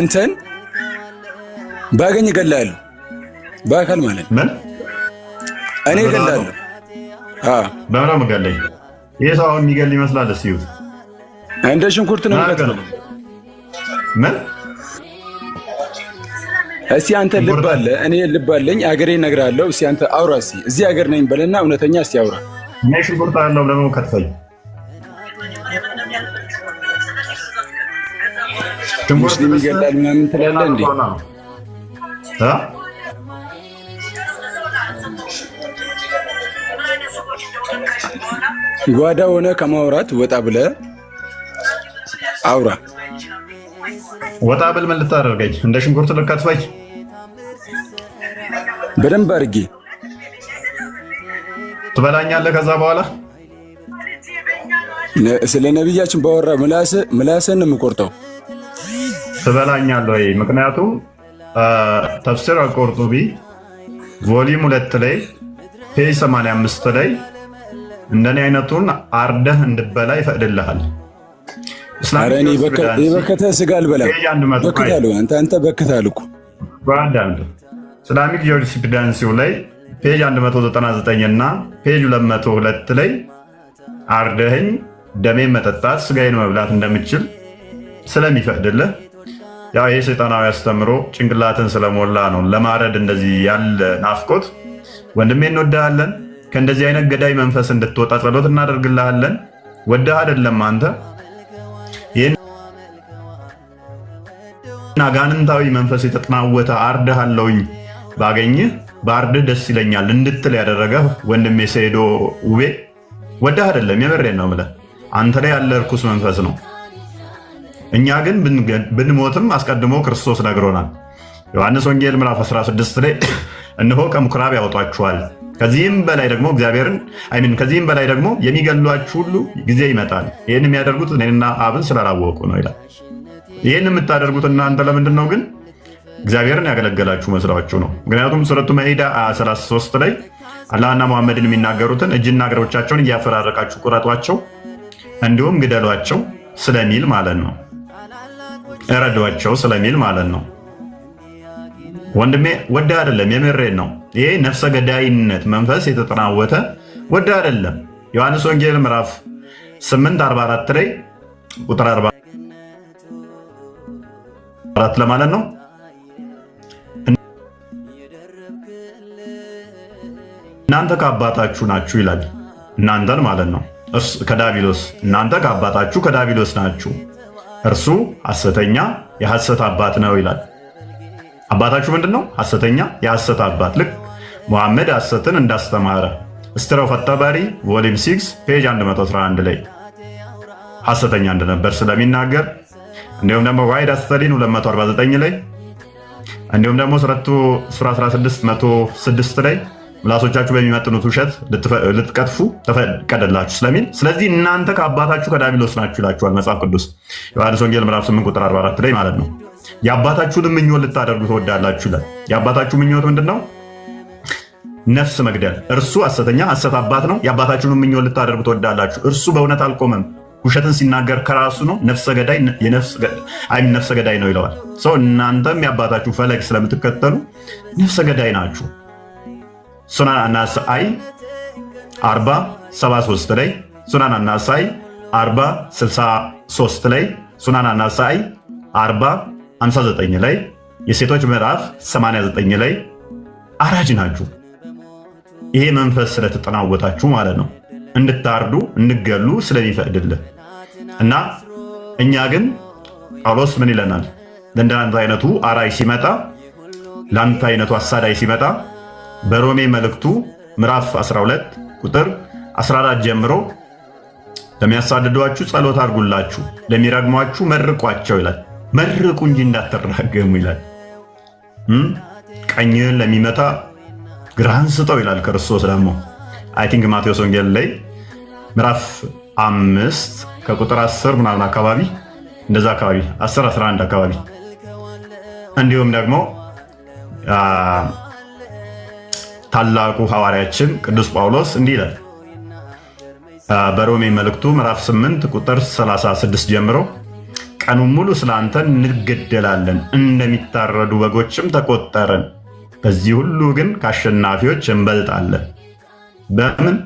እንትን ባገኝ እገላለሁ። በአካል ማለት ምን እኔ እገላለሁ። በምራ መጋለኝ ይሄ ሰው አሁን የሚገል ይመስላል። እስኪ ይሁት እንደ ሽንኩርት ነው የሚከተለው። ምን እስኪ አንተ ልብ አለ፣ እኔ ልብ አለኝ፣ አገሬ እነግርሃለሁ። እስኪ አንተ አውራ፣ እስኪ እዚህ ሀገር ነኝ በለና እውነተኛ እስኪ አውራ። እኔ ሽንኩርት አለው ብለህ ነው ከትፈኝ። ሙስሊም ይገላል ምናምን ትላለህ እንዴ? ጓዳ ሆነ ከማውራት ወጣ ብለህ አውራ። ወጣ ብል ምን ልታደርገኝ? እንደ ሽንኩርት ልከትፈኝ? በደንብ አድርጌ ትበላኛለህ። ከዛ በኋላ ስለ ነቢያችን ባወራ ምላስን ነው የምቆርጠው። ትበላኛለህ ወይ? ምክንያቱም ተፍሲር አልቆርጡቢ ቮሊዩም 2 ላይ ፔጅ 85 ላይ እንደኔ አይነቱን አርደህ እንድበላ ይፈቅድልሃል። የበከተ ስጋ አልበላም። በክታለሁ። አንተ በክታል እኮ ኢስላሚክ ጁሪስፕሩደንሲው ላይ ፔጅ 199 እና ፔጅ 202 ላይ አርደህኝ ደሜን መጠጣት ስጋዬን መብላት እንደምችል ስለሚፈቅድልህ ያው ይሄ ሰይጣናዊ አስተምሮ ጭንቅላትን ስለሞላ ነው። ለማረድ እንደዚህ ያለ ናፍቆት ወንድሜ እንወድሃለን። ከእንደዚህ አይነት ገዳይ መንፈስ እንድትወጣ ጸሎት እናደርግልሃለን። ወደህ አይደለም አንተ ይህን አጋንንታዊ መንፈስ የተጠናወተ አርደሃለሁኝ ባገኝህ በአርድህ ደስ ይለኛል እንድትል ያደረገ ወንድሜ ሰይዶ ውቤ ወደህ አይደለም፣ የምሬን ነው የምልህ። አንተ ላይ ያለ እርኩስ መንፈስ ነው። እኛ ግን ብንሞትም አስቀድሞ ክርስቶስ ነግሮናል። ዮሐንስ ወንጌል ምዕራፍ 16 ላይ እነሆ ከምኩራብ ያወጧችኋል፣ ከዚህም በላይ ደግሞ የሚገሏችሁ ሁሉ ጊዜ ይመጣል፣ ይህን የሚያደርጉት እኔና አብን ስላላወቁ ነው ይላል። ይህን የምታደርጉት እናንተ ለምንድን ነው ግን? እግዚአብሔርን ያገለገላችሁ መስሏችሁ ነው። ምክንያቱም ሱረቱ መኢዳ 33 ላይ አላህና መሐመድን የሚናገሩትን እጅና እግሮቻቸውን እያፈራረቃችሁ ቁረጧቸው እንዲሁም ግደሏቸው ስለሚል ማለት ነው። እረዷቸው ስለሚል ማለት ነው። ወንድሜ ወደ አይደለም፣ የምሬን ነው። ይሄ ነፍሰ ገዳይነት መንፈስ የተጠናወተ ወደ አይደለም። ዮሐንስ ወንጌል ምዕራፍ 8:44 ላይ ቁጥር 44 ለማለት ነው እናንተ ከአባታችሁ ናችሁ ይላል። እናንተን ማለት ነው ከዳቢሎስ እናንተ ከአባታችሁ ከዳቢሎስ ናችሁ፣ እርሱ ሐሰተኛ የሐሰት አባት ነው ይላል። አባታችሁ ምንድን ነው? ሐሰተኛ የሐሰት አባት። ልክ ሙሐመድ ሐሰትን እንዳስተማረ ስትሮፍ አታባሪ ቮሊም 6 ፔጅ 111 ላይ ሐሰተኛ እንደነበር ስለሚናገር፣ እንዲሁም ደግሞ ዋይድ አስተሊን 249 ላይ እንዲሁም ደግሞ ሱራ 16:106 ላይ ምላሶቻችሁ በሚመጥኑት ውሸት ልትቀጥፉ ተፈቀደላችሁ ስለሚል፣ ስለዚህ እናንተ ከአባታችሁ ከዳቢሎስ ናችሁ ይላችኋል መጽሐፍ ቅዱስ ዮሐንስ ወንጌል ምዕራፍ 8 ቁጥር 44 ላይ ማለት ነው። የአባታችሁን ምኞት ልታደርጉ ትወዳላችሁ ይላል። የአባታችሁ ምኞት ምንድን ነው? ነፍስ መግደል። እርሱ ሐሰተኛ ሐሰት አባት ነው። የአባታችሁን ምኞት ልታደርጉ ትወዳላችሁ። እርሱ በእውነት አልቆመም፣ ውሸትን ሲናገር ከራሱ ነው። ነፍሰ ገዳይ ነው ይለዋል። ሰው እናንተም የአባታችሁ ፈለግ ስለምትከተሉ ነፍሰ ገዳይ ናችሁ። ሱናን አናሳኢ 40:73 ላይ፣ ሱናን አናሳኢ 40:63 ላይ፣ ሱናን አናሳኢ 40:59 ላይ፣ የሴቶች ምዕራፍ 89 ላይ አራጅ ናችሁ። ይሄ መንፈስ ስለተጠናወታችሁ ማለት ነው፣ እንድታርዱ እንድገሉ ስለሚፈቅድልህ እና እኛ ግን ጳውሎስ ምን ይለናል? ለእንደናንተ አይነቱ አራይ ሲመጣ፣ ለአንተ አይነቱ አሳዳይ ሲመጣ በሮሜ መልእክቱ ምዕራፍ 12 ቁጥር 14 ጀምሮ ለሚያሳድዷችሁ ጸሎት አድርጉላችሁ፣ ለሚረግሟችሁ መርቋቸው ይላል። መርቁ እንጂ እንዳትራገሙ ይላል። ቀኝህን ለሚመታ ግራህን ስጠው ይላል ክርስቶስ። ደግሞ አይ ቲንክ ማቴዎስ ወንጌል ላይ ምዕራፍ 5 ከቁጥር 10 ምናምን አካባቢ እንደዛ አካባቢ 10-11 አካባቢ እንዲሁም ደግሞ ታላቁ ሐዋርያችን ቅዱስ ጳውሎስ እንዲህ ይላል በሮሜ መልእክቱ ምዕራፍ 8 ቁጥር 36 ጀምሮ ቀኑን ሙሉ ስላንተ እንገደላለን፣ እንደሚታረዱ በጎችም ተቆጠረን። በዚህ ሁሉ ግን ከአሸናፊዎች እንበልጣለን። በምን?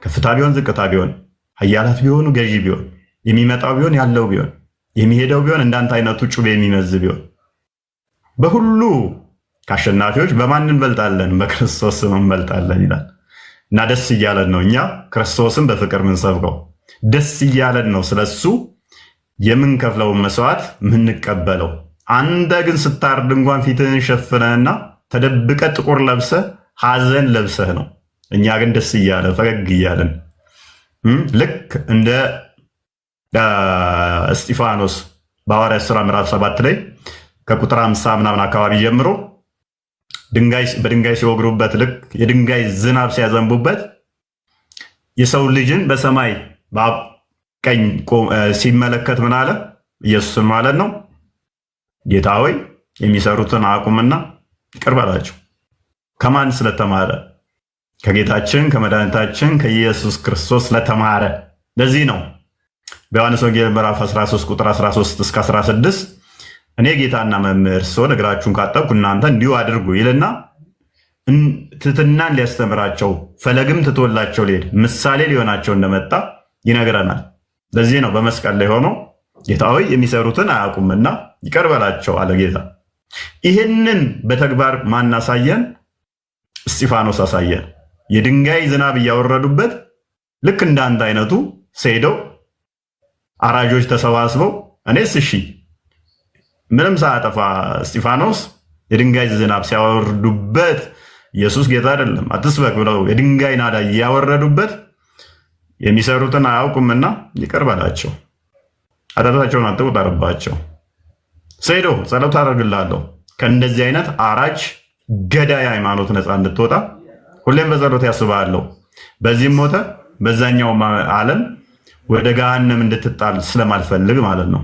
ከፍታ ቢሆን ዝቅታ ቢሆን፣ ኃያላት ቢሆኑ ገዢ ቢሆን፣ የሚመጣው ቢሆን ያለው ቢሆን፣ የሚሄደው ቢሆን፣ እንዳንተ አይነቱ ጩቤ የሚመዝ ቢሆን፣ በሁሉ ከአሸናፊዎች በማን እንበልጣለን? በክርስቶስ ስም እንበልጣለን ይላል እና ደስ እያለን ነው እኛ ክርስቶስን በፍቅር ምንሰብከው። ደስ እያለን ነው ስለሱ የምንከፍለውን መስዋዕት ምንቀበለው። አንተ ግን ስታርድ እንኳን ፊትህን ሸፍነህና ተደብቀ ጥቁር ለብሰህ ሐዘን ለብሰህ ነው። እኛ ግን ደስ እያለ ፈገግ እያለን ልክ እንደ እስጢፋኖስ በሐዋርያት ሥራ ምዕራፍ 7 ላይ ከቁጥር 50 ምናምን አካባቢ ጀምሮ በድንጋይ ሲወግሩበት፣ ልክ የድንጋይ ዝናብ ሲያዘንቡበት የሰው ልጅን በሰማይ በአብ ቀኝ ሲመለከት ምን አለ? ኢየሱስን ማለት ነው። ጌታ ሆይ የሚሰሩትን አቁምና ይቅር በላቸው። ከማን ስለተማረ? ከጌታችን ከመድኃኒታችን ከኢየሱስ ክርስቶስ ስለተማረ። ለዚህ ነው በዮሐንስ ወንጌል ምዕራፍ 13 ቁጥር 13 እስከ 16 እኔ ጌታና መምህር ስሆን እግራችሁን ካጠብኩ እናንተ እንዲሁ አድርጉ ይልና ትሕትናን ሊያስተምራቸው ፈለግም ትቶላቸው ሊሄድ ምሳሌ ሊሆናቸው እንደመጣ ይነግረናል። ለዚህ ነው በመስቀል ላይ ሆኖ ጌታ ሆይ የሚሰሩትን አያውቁምና ይቅር በላቸው አለ ጌታ። ይህንን በተግባር ማን አሳየን? እስጢፋኖስ አሳየን። የድንጋይ ዝናብ እያወረዱበት ልክ እንዳንተ አይነቱ ሄደው አራጆች ተሰባስበው እኔስ እሺ ምንም ሳያጠፋ እስጢፋኖስ የድንጋይ ዝናብ ሲያወርዱበት ኢየሱስ ጌታ አይደለም አትስበክ ብለው የድንጋይ ናዳ እያወረዱበት የሚሰሩትን አያውቁምና ይቅር በላቸው፣ ኃጢአታቸውን አትቁጠርባቸው። ሄዶ ጸሎት አደርግልሃለሁ ከእንደዚህ አይነት አራጅ ገዳይ ሃይማኖት ነፃ እንድትወጣ ሁሌም በጸሎት ያስባለሁ። በዚህም ሞተ በዛኛው ዓለም ወደ ገሃነም እንድትጣል ስለማልፈልግ ማለት ነው።